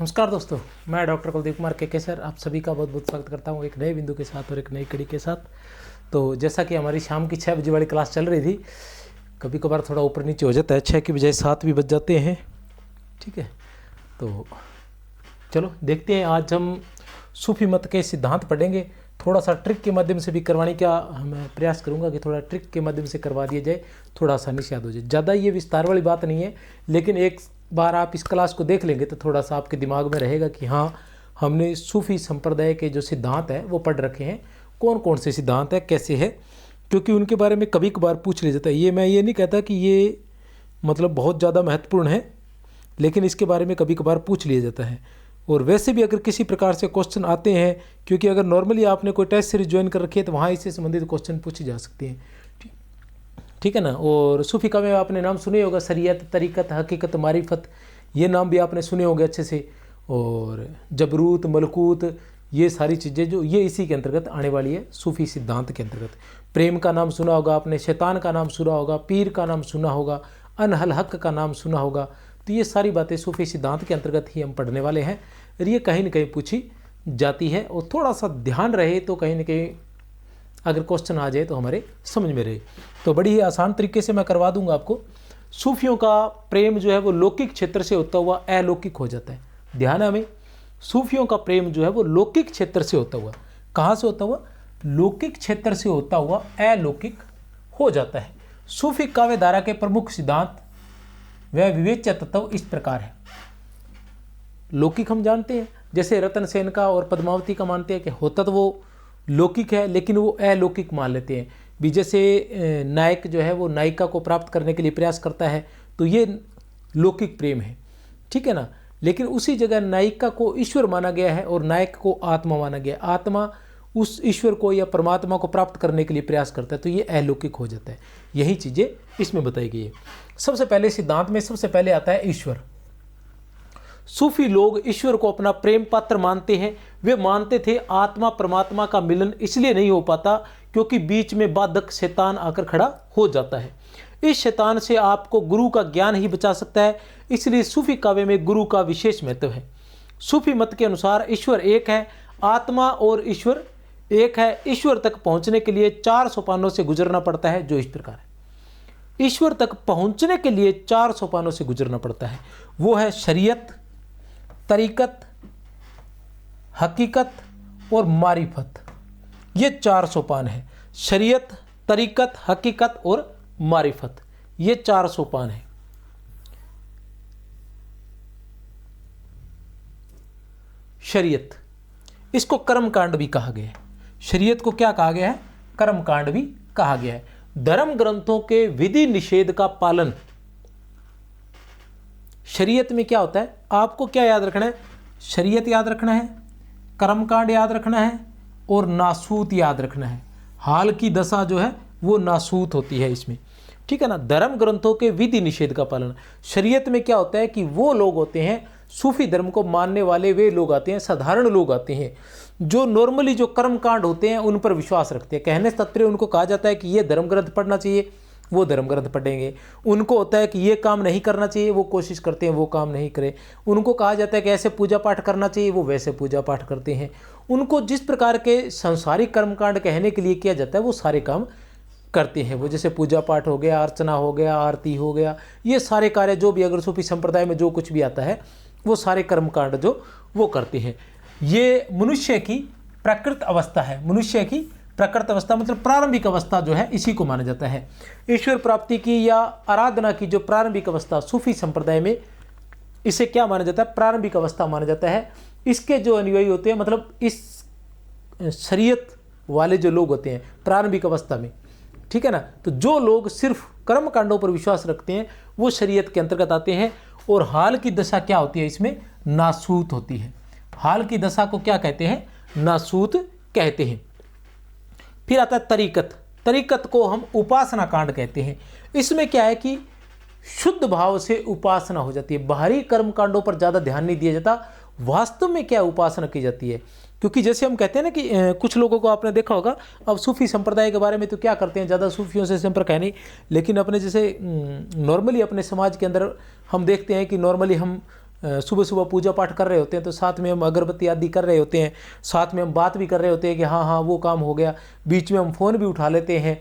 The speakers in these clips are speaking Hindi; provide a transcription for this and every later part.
नमस्कार दोस्तों, मैं डॉक्टर कुलदीप कुमार के सर आप सभी का बहुत बहुत स्वागत करता हूं एक नए बिंदु के साथ और एक नई कड़ी के साथ। तो जैसा कि हमारी शाम की 6 बजे वाली क्लास चल रही थी, कभी कभार थोड़ा ऊपर नीचे हो जाता है, 6 की बजाय 7 भी बज जाते हैं। ठीक है, तो चलो देखते हैं। आज हम सूफी मत के सिद्धांत पढ़ेंगे। थोड़ा सा ट्रिक के माध्यम से भी करवाने का मैं प्रयास करूंगा कि थोड़ा ट्रिक के माध्यम से करवा दिया जाए, थोड़ा आसानी से याद हो जाए। ज़्यादा ये विस्तार वाली बात नहीं है, लेकिन एक बार आप इस क्लास को देख लेंगे तो थोड़ा सा आपके दिमाग में रहेगा कि हाँ, हमने सूफी संप्रदाय के जो सिद्धांत हैं वो पढ़ रखे हैं। कौन कौन से सिद्धांत हैं, कैसे है, क्योंकि उनके बारे में कभी कभार पूछ लिया जाता है। मैं ये नहीं कहता कि ये मतलब बहुत ज़्यादा महत्वपूर्ण है, लेकिन इसके बारे में कभी कभार पूछ लिया जाता है। और वैसे भी अगर किसी प्रकार से क्वेश्चन आते हैं, क्योंकि अगर नॉर्मली आपने कोई टेस्ट सीरीज ज्वाइन कर रखी है तो वहाँ इससे संबंधित क्वेश्चन पूछे जा सकते हैं। ठीक है ना। और सूफी का में आपने नाम सुने होगा, शरीयत, तरीक़त, हकीकत, मारिफत, ये नाम भी आपने सुने होंगे अच्छे से। और जबरूत, मलकूत, ये सारी चीज़ें जो ये इसी के अंतर्गत आने वाली है, सूफी सिद्धांत के अंतर्गत। प्रेम का नाम सुना होगा आपने, शैतान का नाम सुना होगा, पीर का नाम सुना होगा, अनहल हक का नाम सुना होगा। तो ये सारी बातें सूफी सिद्धांत के अंतर्गत ही हम पढ़ने वाले हैं और ये कहीं ना कहीं पूछी जाती है। और थोड़ा सा ध्यान रहे तो कहीं ना कहीं अगर क्वेश्चन आ जाए तो हमारे समझ में रहे। तो बड़ी ही आसान तरीके से मैं करवा दूंगा आपको। सूफियों का प्रेम जो है वो लौकिक क्षेत्र से होता हुआ अलौकिक हो जाता है। ध्यान है हमें, सूफियों का प्रेम जो है वो लौकिक क्षेत्र से होता हुआ, कहाँ से होता हुआ? लौकिक क्षेत्र से होता हुआ अलौकिक हो जाता है। सूफी काव्य धारा के प्रमुख सिद्धांत वह विवेच्य तत्व इस प्रकार है। लौकिक हम जानते हैं, जैसे रतन सेन का और पद्मावती का मानते हैं कि होता तो वो लौकिक है, लेकिन वो अलौकिक मान लेते हैं भी। जैसे नायक जो है वो नायिका को प्राप्त करने के लिए प्रयास करता है, तो ये लौकिक प्रेम है। ठीक है ना। लेकिन उसी जगह नायिका को ईश्वर माना गया है और नायक को आत्मा माना गया है। आत्मा उस ईश्वर को या परमात्मा को प्राप्त करने के लिए प्रयास करता है, तो ये अलौकिक हो जाता है। यही चीज़ें इसमें बताई गई है। सबसे पहले सिद्धांत में सबसे पहले आता है ईश्वर। सूफी लोग ईश्वर को अपना प्रेम पात्र मानते हैं। वे मानते थे आत्मा परमात्मा का मिलन इसलिए नहीं हो पाता क्योंकि बीच में बाधक शैतान आकर खड़ा हो जाता है। इस शैतान से आपको गुरु का ज्ञान ही बचा सकता है, इसलिए सूफी काव्य में गुरु का विशेष महत्व है। सूफी मत के अनुसार ईश्वर एक है, आत्मा और ईश्वर एक है। ईश्वर तक पहुंचने के लिए 4 सोपानों से गुजरना पड़ता है, जो इस प्रकार है। ईश्वर तक पहुंचने के लिए 4 सोपानों से गुजरना पड़ता है। वो है शरीयत, तरीक़त, हकीकत और मारिफत। ये 4 सोपान है। शरीयत, तरीक़त, हकीकत और मारिफत, ये 4 सोपान है। शरीयत, इसको कर्मकांड भी कहा गया है। शरीयत को क्या कहा गया है? कर्मकांड भी कहा गया है। धर्म ग्रंथों के विधि निषेध का पालन। शरीयत में क्या होता है, आपको क्या याद रखना है? शरीयत याद रखना है, कर्मकांड याद रखना है और नासूत याद रखना है। हाल की दशा जो है वो नासूत होती है इसमें। ठीक है ना। धर्म ग्रंथों के विधि निषेध का पालन। शरीयत में क्या होता है कि वो लोग होते हैं, सूफी धर्म को मानने वाले वे लोग आते हैं, साधारण लोग आते हैं, जो नॉर्मली जो कर्मकांड होते हैं उन पर विश्वास रखते हैं। कहने से तात्पर्य उनको कहा जाता है कि ये धर्म ग्रंथ पढ़ना चाहिए, वो धर्म ग्रंथ पढ़ेंगे। उनको होता है कि ये काम नहीं करना चाहिए, वो कोशिश करते हैं वो काम नहीं करें। उनको कहा जाता है कि ऐसे पूजा पाठ करना चाहिए, वो वैसे पूजा पाठ करते हैं। उनको जिस प्रकार के संसारिक कर्मकांड कहने के लिए किया जाता है वो सारे काम करते हैं। वो जैसे पूजा पाठ हो गया, अर्चना हो गया, आरती हो गया, ये सारे कार्य जो भी अगर सूफी संप्रदाय में जो कुछ भी आता है वो सारे कर्मकांड जो वो करते हैं। ये मनुष्य की प्रकृत अवस्था है। मनुष्य की प्रकृत अवस्था मतलब प्रारंभिक अवस्था जो है, इसी को माना जाता है। ईश्वर प्राप्ति की या आराधना की जो प्रारंभिक अवस्था सूफी संप्रदाय में, इसे क्या माना जाता है? प्रारंभिक अवस्था माना जाता है। इसके जो अनुयायी होते हैं, मतलब इस शरीयत वाले जो लोग होते हैं प्रारंभिक अवस्था में, ठीक है ना, तो जो लोग सिर्फ कर्म कांडों पर विश्वास रखते हैं वो शरीयत के अंतर्गत आते हैं। और हाल की दशा क्या होती है इसमें? नासूत होती है। हाल की दशा को क्या कहते हैं? नासूत कहते हैं। फिर आता है तरीक़त। तरीक़त को हम उपासना कांड कहते हैं। इसमें क्या है कि शुद्ध भाव से उपासना हो जाती है। बाहरी कर्म कांडों पर ज़्यादा ध्यान नहीं दिया जाता, वास्तव में क्या उपासना की जाती है। क्योंकि जैसे हम कहते हैं ना कि कुछ लोगों को आपने देखा होगा, अब सूफी संप्रदाय के बारे में तो क्या करते हैं, ज़्यादा सूफियों से संपर्क है नहीं, लेकिन अपने जैसे नॉर्मली अपने समाज के अंदर हम देखते हैं कि नॉर्मली हम सुबह सुबह पूजा पाठ कर रहे होते हैं तो साथ में हम अगरबत्ती आदि कर रहे होते हैं, साथ में हम बात भी कर रहे होते हैं कि हाँ हाँ वो काम हो गया, बीच में हम फ़ोन भी उठा लेते हैं,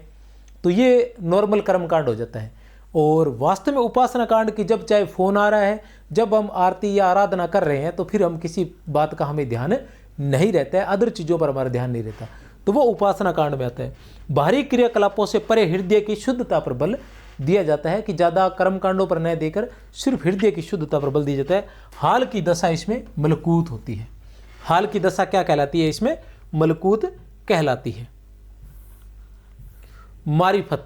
तो ये नॉर्मल कर्म कांड हो जाता है। और वास्तव में उपासना कांड की जब चाहे फ़ोन आ रहा है, जब हम आरती या आराधना कर रहे हैं तो फिर हम किसी बात का हमें ध्यान नहीं रहता है, अदर चीज़ों पर हमारा ध्यान नहीं रहता, तो वो उपासना कांड में आता है। बाहरी क्रियाकलापों से परे हृदय की शुद्धता पर बल दिया जाता है कि ज़्यादा कर्म कांडों पर न देकर सिर्फ हृदय की शुद्धता पर बल दिया जाता है। हाल की दशा इसमें मलकूत होती है। हाल की दशा क्या कहलाती है? इसमें मलकूत कहलाती है। मारिफत,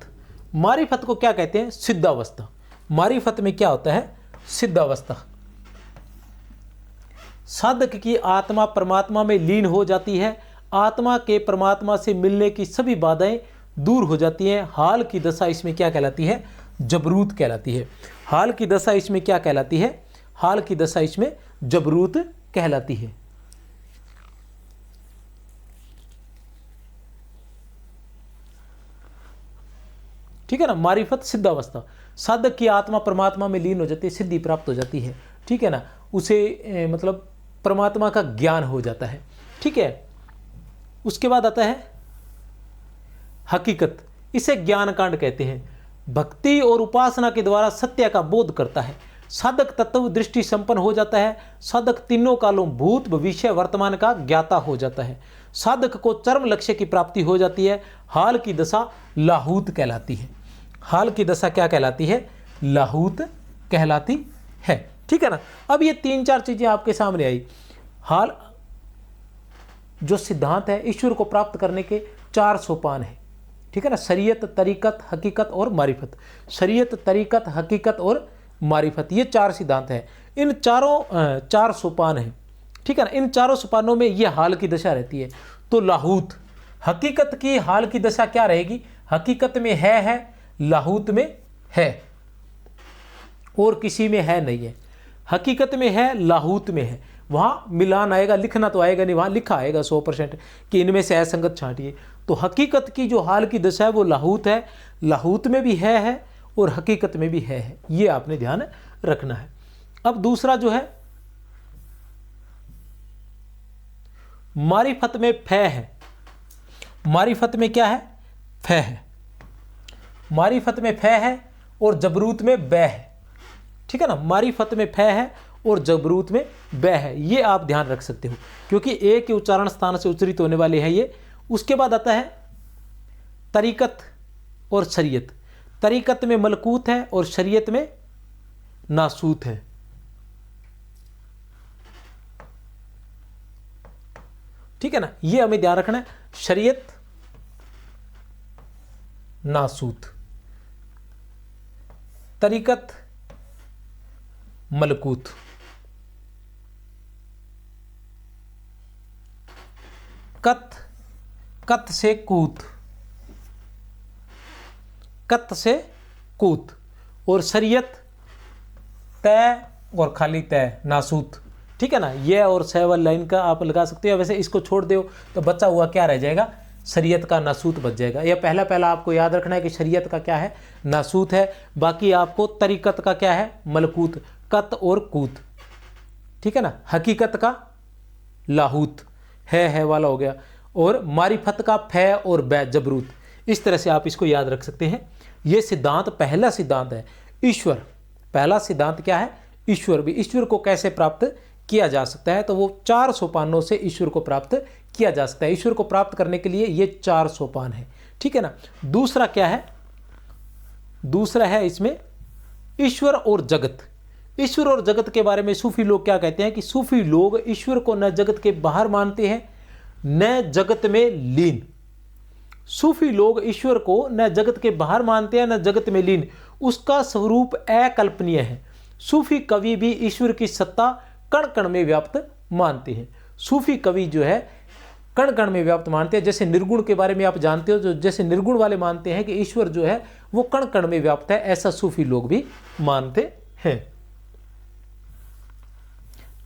मारिफत को क्या कहते हैं? सिद्धावस्था। मारिफत में क्या होता है? सिद्धावस्था। साधक की आत्मा परमात्मा में लीन हो जाती है, आत्मा के परमात्मा से मिलने की सभी बाधाएं दूर हो जाती हैं। हाल की दशा इसमें क्या कहलाती है? जबरूत कहलाती है। हाल की दशा इसमें क्या कहलाती है? हाल की दशा इसमें जबरूत कहलाती है। ठीक है ना। मारिफत सिद्धावस्था, साधक की आत्मा परमात्मा में लीन हो जाती है, सिद्धि प्राप्त हो जाती है। ठीक है ना। उसे मतलब परमात्मा का ज्ञान हो जाता है। ठीक है। उसके बाद आता है हकीकत, इसे ज्ञान कांड कहते हैं। भक्ति और उपासना के द्वारा सत्य का बोध करता है। साधक तत्व दृष्टि संपन्न हो जाता है। साधक तीनों कालों भूत भविष्य वर्तमान का ज्ञाता हो जाता है। साधक को चरम लक्ष्य की प्राप्ति हो जाती है। हाल की दशा लाहूत कहलाती है। हाल की दशा क्या कहलाती है? लाहूत कहलाती है। ठीक है ना। अब ये 3-4 चीजें आपके सामने आई। हाल जो सिद्धांत है, ईश्वर को प्राप्त करने के 4 सोपान है। ठीक है ना। शरीयत, तरीकत, हकीकत और मारिफत। शरीयत, तरीकत, हकीकत और मारिफत, ये 4 सिद्धांत हैं। इन चारों 4 सोपान हैं। ठीक है ना। इन चारों सोपानों में ये हाल की दशा रहती है। तो लाहूत, हकीकत की हाल की दशा क्या रहेगी? हकीकत में है, लाहूत में है, और किसी में है नहीं है। हकीकत में है, लाहूत में है, वहां मिलान आएगा, लिखना तो आएगा नहीं, वहां लिखा आएगा 100% कि इनमें से असंगत छांटिए। तो हकीकत की जो हाल की दशा है वो लाहूत है, लाहूत में भी है और हकीकत में भी है। ये आपने ध्यान रखना है। अब दूसरा जो है मारिफत में फै है। मारिफत में क्या है? फै है। मारिफत में फै है और जबरूत में बै है। ठीक है ना। मारिफत में फै है और जबरूत में बै है। ये आप ध्यान रख सकते हो क्योंकि ए के उच्चारण स्थान से उच्चरित होने वाले हैं ये। उसके बाद आता है तरीकत और शरीयत। तरीकत में मलकूत है और शरीयत में नासूत है। ठीक है ना। ये हमें ध्यान रखना है। शरीयत, नासूत, तरीकत, मलकूत। कत, कत से कूत, कत से कूत। और शरीयत तय और खाली तय, नासूत। ठीक है ना। यह और सैवल लाइन का आप लगा सकते हो। वैसे इसको छोड़ दो तो बचा हुआ क्या रह जाएगा? शरीयत का नासूत बच जाएगा। यह पहला आपको याद रखना है कि शरीयत का क्या है? नासूत है। बाकी आपको तरीकत का क्या है? मलकूत, कत और कूत। ठीक है ना। हकीकत का लाहूत, है वाला हो गया। और मारिफत का फै और बै, जबरूत। इस तरह से आप इसको याद रख सकते हैं। यह सिद्धांत पहला सिद्धांत है, ईश्वर। पहला सिद्धांत क्या है? ईश्वर। भी ईश्वर को कैसे प्राप्त किया जा सकता है? तो वो 4 सोपानों से ईश्वर को प्राप्त किया जा सकता है। ईश्वर को प्राप्त करने के लिए ये 4 सोपान है। ठीक है ना। दूसरा क्या है? दूसरा है इसमें ईश्वर और जगत। ईश्वर और जगत के बारे में सूफी लोग क्या कहते हैं कि सूफी लोग ईश्वर को न जगत के बाहर मानते हैं न जगत में लीन। सूफी लोग ईश्वर को न जगत के बाहर मानते हैं न जगत में लीन। उसका स्वरूप अकल्पनीय है। सूफी कवि भी ईश्वर की सत्ता कण कण में व्याप्त मानते हैं। सूफी कवि जो है कण कण में व्याप्त मानते हैं। जैसे निर्गुण के बारे में आप जानते हो, जो जैसे निर्गुण वाले मानते हैं कि ईश्वर जो है वो कण कण में व्याप्त है, ऐसा सूफी लोग भी मानते हैं।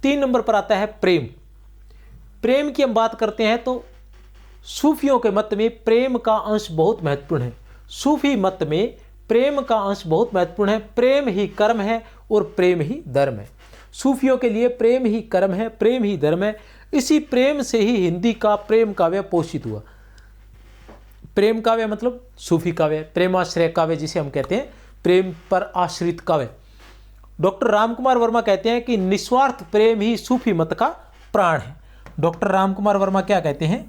3 नंबर पर आता है प्रेम। प्रेम की हम बात करते हैं तो सूफियों के मत में प्रेम का अंश बहुत महत्वपूर्ण है। सूफी मत में प्रेम का अंश बहुत महत्वपूर्ण है। प्रेम ही कर्म है और प्रेम ही धर्म है। सूफियों के लिए प्रेम ही कर्म है, प्रेम ही धर्म है। इसी प्रेम से ही हिंदी का प्रेम काव्य पोषित हुआ। प्रेम काव्य मतलब सूफी काव्य, प्रेमाश्रय काव्य जिसे हम कहते हैं, प्रेम पर आश्रित काव्य। डॉक्टर रामकुमार वर्मा कहते हैं कि निस्वार्थ प्रेम ही सूफी मत का प्राण है। डॉक्टर रामकुमार वर्मा क्या कहते हैं?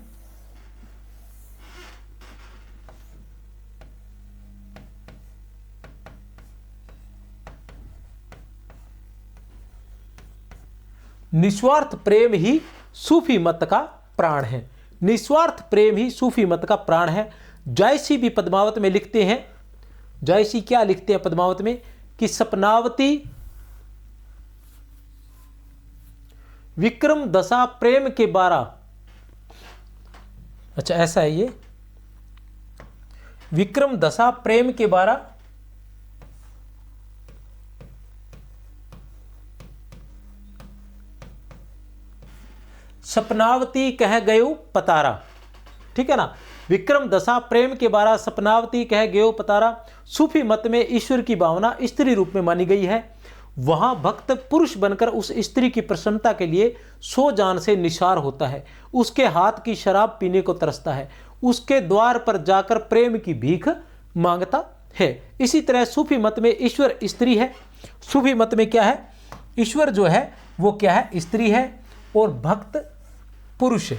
निस्वार्थ प्रेम ही सूफी मत का प्राण है। निस्वार्थ प्रेम ही सूफी मत का प्राण है। जायसी भी पद्मावत में लिखते हैं, जायसी क्या लिखते हैं पद्मावत में कि सपनावती विक्रम दशा प्रेम के 12। अच्छा ऐसा है ये, विक्रम दशा प्रेम के 12, सपनावती कह गयो पतारा। ठीक है ना, विक्रम दशा प्रेम के 12, सपनावती कह गयो पतारा। सूफी मत में ईश्वर की भावना स्त्री रूप में मानी गई है। वहां भक्त पुरुष बनकर उस स्त्री की प्रसन्नता के लिए 100 जान से निसार होता है, उसके हाथ की शराब पीने को तरसता है, उसके द्वार पर जाकर प्रेम की भीख मांगता है। इसी तरह सूफी मत में ईश्वर स्त्री है। सूफी मत में क्या है? ईश्वर जो है वो क्या है? स्त्री है और भक्त पुरुष है।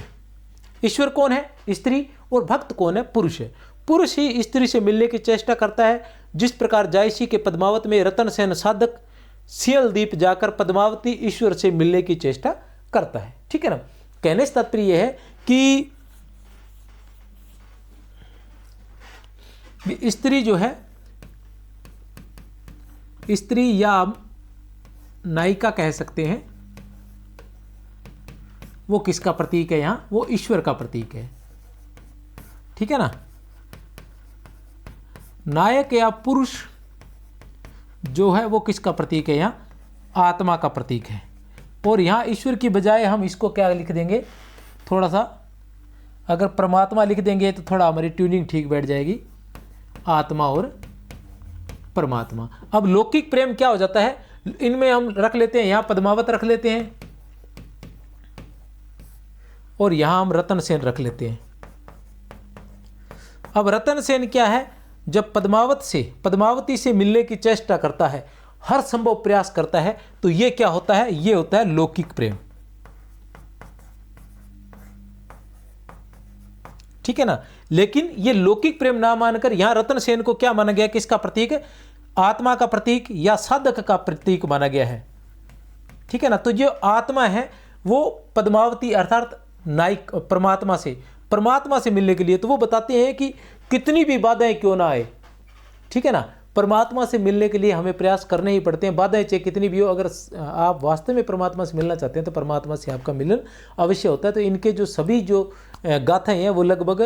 ईश्वर कौन है? स्त्री, और भक्त कौन है? पुरुष है। पुरुष ही स्त्री से मिलने की चेष्टा करता है। जिस प्रकार जायसी के पद्मावत में रतन सेन साधक सियलदीप जाकर पद्मावती ईश्वर से मिलने की चेष्टा करता है। ठीक है ना, कहने से तात्पर्य यह है कि स्त्री जो है, स्त्री या नायिका कह सकते हैं, वो किसका प्रतीक है? यहां वो ईश्वर का प्रतीक है। ठीक है ना, नायक या पुरुष जो है वो किसका प्रतीक है? यहां आत्मा का प्रतीक है। और यहां ईश्वर की बजाय हम इसको क्या लिख देंगे? थोड़ा सा अगर परमात्मा लिख देंगे तो थोड़ा हमारी ट्यूनिंग ठीक बैठ जाएगी, आत्मा और परमात्मा। अब लौकिक प्रेम क्या हो जाता है? इनमें हम रख लेते हैं, यहां पद्मावत रख लेते हैं और यहां हम रतन सेन रख लेते हैं। अब रतन सेन क्या है? जब पद्मावती से मिलने की चेष्टा करता है, हर संभव प्रयास करता है, तो ये क्या होता है? ये होता है लौकिक प्रेम। ठीक है ना, लेकिन ये लौकिक प्रेम ना मानकर यहां रतन सेन को क्या माना गया? किसका प्रतीक? आत्मा का प्रतीक या साधक का प्रतीक माना गया है। ठीक है ना, तो जो आत्मा है वो पद्मावती अर्थात नायक परमात्मा से मिलने के लिए, तो वो बताते हैं कि कितनी भी बाधाएं क्यों ना आए, ठीक है ना, परमात्मा से मिलने के लिए हमें प्रयास करने ही पड़ते हैं। बाधाएं चाहे कितनी भी हो, अगर आप वास्तव में परमात्मा से मिलना चाहते हैं तो परमात्मा से आपका मिलन अवश्य होता है। तो इनके जो सभी जो गाथाएं हैं वो लगभग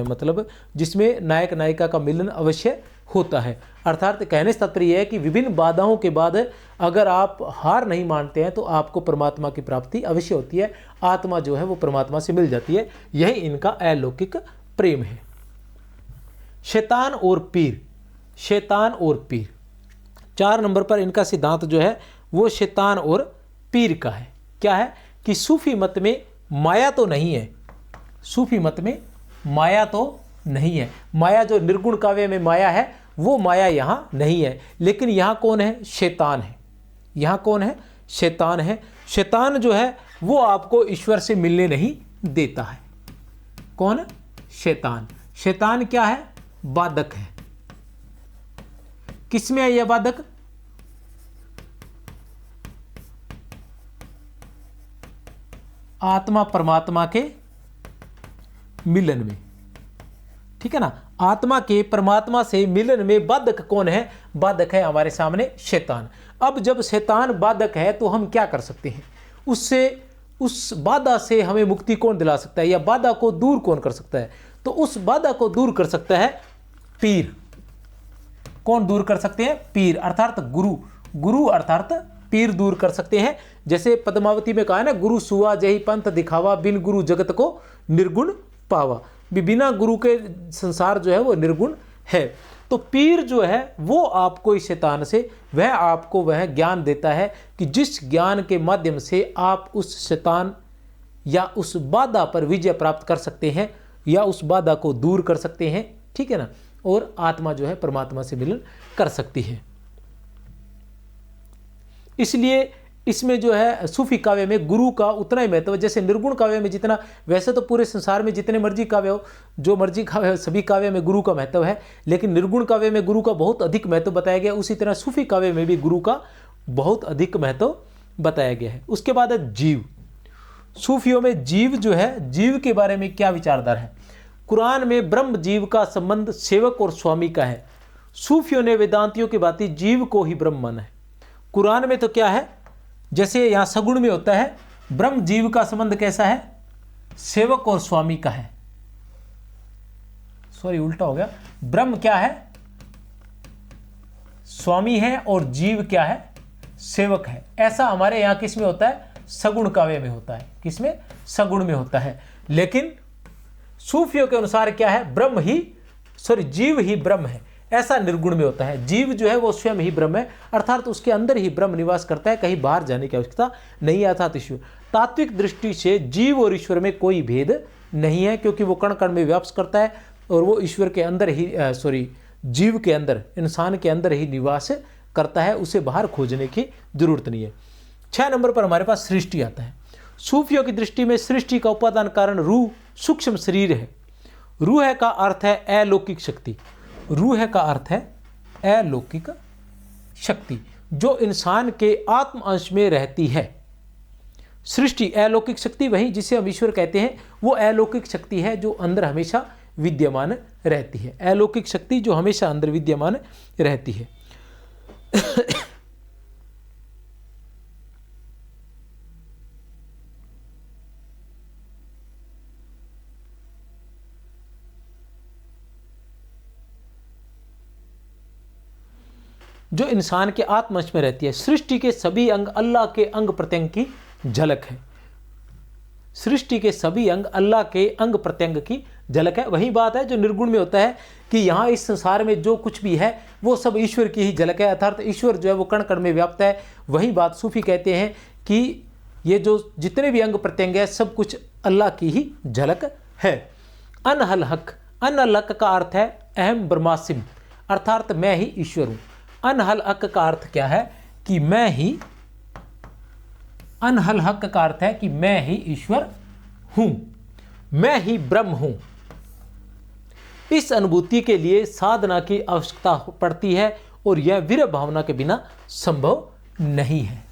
मतलब जिसमें नायक नायिका का मिलन अवश्य होता है। अर्थात कहने से तात्पर्य है कि विभिन्न बाधाओं के बाद अगर आप हार नहीं मानते हैं तो आपको परमात्मा की प्राप्ति अवश्य होती है, आत्मा जो है वो परमात्मा से मिल जाती है। यही इनका अलौकिक प्रेम है। शैतान और पीर, शैतान और पीर, 4 नंबर पर इनका सिद्धांत जो है वो शैतान और पीर का है। क्या है कि सूफी मत में माया तो नहीं है, सूफी मत में माया तो नहीं है। माया जो निर्गुण काव्य में माया है वो माया यहाँ नहीं है, लेकिन यहाँ कौन है? शैतान है। यहाँ कौन है? शैतान है। शैतान जो है वो आपको ईश्वर से मिलने नहीं देता है। कौन? शैतान। शैतान क्या है? बाधक है। किसमें है यह बाधक? आत्मा परमात्मा के मिलन में। ठीक है ना, आत्मा के परमात्मा से मिलन में बाधक कौन है? बाधक है हमारे सामने शैतान। अब जब शैतान बाधक है तो हम क्या कर सकते हैं? उससे, उस बाधा से हमें मुक्ति कौन दिला सकता है या बाधा को दूर कौन कर सकता है? तो उस बाधा को दूर कर सकता है पीर। कौन दूर कर सकते हैं? पीर अर्थात गुरु। गुरु अर्थात पीर दूर कर सकते हैं। जैसे पद्मावती में कहा है ना, गुरु सुआ जही पंथ दिखावा, बिन गुरु जगत को निर्गुण पावा। बिना गुरु के संसार जो है वो निर्गुण है। तो पीर जो है वो आपको इस शैतान से वह आपको वह ज्ञान देता है कि जिस ज्ञान के माध्यम से आप उस शैतान या उस बाधा पर विजय प्राप्त कर सकते हैं या उस बाधा को दूर कर सकते हैं, ठीक है ना, और आत्मा जो है परमात्मा से मिलन कर सकती है। इसलिए इसमें जो है सूफी काव्य में गुरु का उतना ही महत्व है जैसे निर्गुण काव्य में जितना, वैसे तो पूरे संसार में जितने मर्जी काव्य हो, जो मर्जी काव्य हो, सभी काव्य में गुरु का महत्व है, लेकिन निर्गुण काव्य में गुरु का बहुत अधिक महत्व बताया गया। उसी तरह सूफी काव्य में भी गुरु का बहुत अधिक महत्व बताया गया है। उसके बाद है जीव। सूफियों में जीव जो है, जीव के बारे में क्या विचारधारा है? कुरान में ब्रह्म जीव का संबंध सेवक और स्वामी का है। सूफियों ने वेदांतियों की भांति जीव को ही ब्रह्म माना है। कुरान में तो क्या है, जैसे यहाँ सगुण में होता है, ब्रह्म जीव का संबंध कैसा है? सेवक और स्वामी का है। सॉरी, उल्टा हो गया। ब्रह्म क्या है? स्वामी है और जीव क्या है? सेवक है। ऐसा हमारे यहाँ किस में होता है? सगुण काव्य में होता है। किसमें? सगुण में होता है। लेकिन सूफियों के अनुसार क्या है? ब्रह्म ही, सॉरी, जीव ही ब्रह्म है। ऐसा निर्गुण में होता है। जीव जो है वो स्वयं ही ब्रह्म है, अर्थात उसके अंदर ही ब्रह्म निवास करता है, कहीं बाहर जाने की आवश्यकता नहीं है, अर्थात ईश्वर। तात्विक दृष्टि से जीव और ईश्वर में कोई भेद नहीं है, क्योंकि वो कण कण में व्याप्त करता है और वो ईश्वर के अंदर ही, जीव के अंदर, इंसान के अंदर ही निवास करता है, उसे बाहर खोजने की जरूरत नहीं है। 6 नंबर पर हमारे पास सृष्टि आता है। सूफियों की दृष्टि में सृष्टि का उपादान कारण रूह, सूक्ष्म शरीर है। रूह का अर्थ है अलौकिक शक्ति। रूह का अर्थ है अलौकिक शक्ति, जो इंसान के आत्म अंश में रहती है। सृष्टि, अलौकिक शक्ति, वही जिसे हम ईश्वर कहते हैं, वो अलौकिक शक्ति है जो अंदर हमेशा विद्यमान रहती है। अलौकिक शक्ति जो हमेशा अंदर विद्यमान रहती है। जो इंसान के आत्मंश में रहती है। सृष्टि के सभी अंग अल्लाह के अंग प्रत्यंग की झलक है। सृष्टि के सभी अंग अल्लाह के अंग प्रत्यंग की झलक है। वही बात है जो निर्गुण में होता है कि यहाँ इस संसार में जो कुछ भी है वो सब ईश्वर की ही झलक है, अर्थात ईश्वर जो है वो कण कण में व्याप्त है। वही बात सूफी कहते हैं कि ये जो जितने भी अंग प्रत्यंग है सब कुछ अल्लाह की ही झलक है। अनहल हक, अनहल हक का अर्थ है अहम ब्रह्मास्म, अर्थात मैं ही ईश्वर हूँ। अनहल हक का अर्थ क्या है? कि मैं ही, अनहल हक का अर्थ है कि मैं ही ईश्वर हूं, मैं ही ब्रह्म हूं। इस अनुभूति के लिए साधना की आवश्यकता पड़ती है और यह विरह भावना के बिना संभव नहीं है।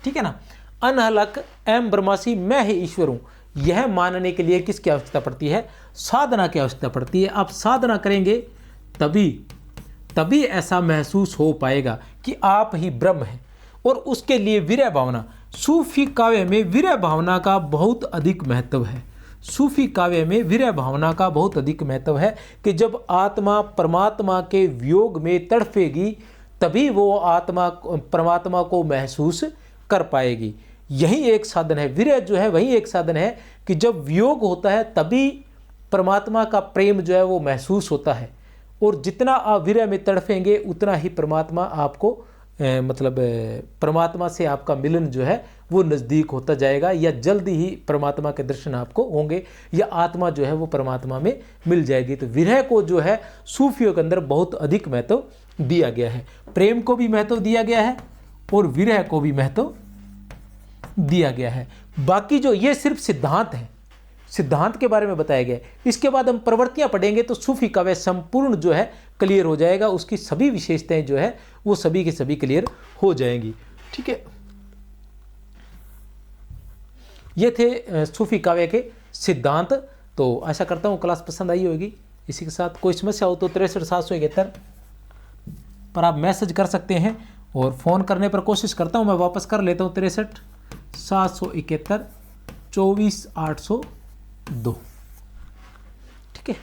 ठीक है ना? अनहल हक एम ब्रह्मासी, मैं ही ईश्वर हूं, यह मानने के लिए किसकी आवश्यकता पड़ती है? साधना की आवश्यकता पड़ती है। आप साधना करेंगे तभी ऐसा महसूस हो पाएगा कि आप ही ब्रह्म हैं। और उसके लिए विरह भावना, सूफी काव्य में विरह भावना का बहुत अधिक महत्व है। सूफी काव्य में विरह भावना का बहुत अधिक महत्व है कि जब आत्मा परमात्मा के वियोग में तड़फेगी तभी वो आत्मा परमात्मा को महसूस कर पाएगी। यही एक साधन है। विरह जो है वही एक साधन है कि जब वियोग होता है तभी परमात्मा का प्रेम जो है वो महसूस होता है। और जितना आप विरह में तड़फेंगे उतना ही परमात्मा आपको परमात्मा से आपका मिलन जो है वो नज़दीक होता जाएगा, या जल्दी ही परमात्मा के दर्शन आपको होंगे, या आत्मा जो है वो परमात्मा में मिल जाएगी। तो विरह को जो है सूफियों के अंदर बहुत अधिक महत्व दिया गया है। प्रेम को भी महत्व दिया गया है और विरह को भी महत्व दिया गया है। बाकी जो ये सिर्फ सिद्धांत है, सिद्धांत के बारे में बताया गया है। इसके बाद हम प्रवृत्तियां पढ़ेंगे तो सूफी काव्य संपूर्ण जो है क्लियर हो जाएगा, उसकी सभी विशेषताएं जो है वो सभी के सभी क्लियर हो जाएंगी। ठीक है, ये थे सूफी काव्य के सिद्धांत। तो आशा करता हूँ क्लास पसंद आई होगी। इसी के साथ कोई समस्या हो तो 63 पर आप मैसेज कर सकते हैं, और फ़ोन करने पर कोशिश करता हूँ मैं वापस कर लेता हूँ 63 771 24 802। ठीक है।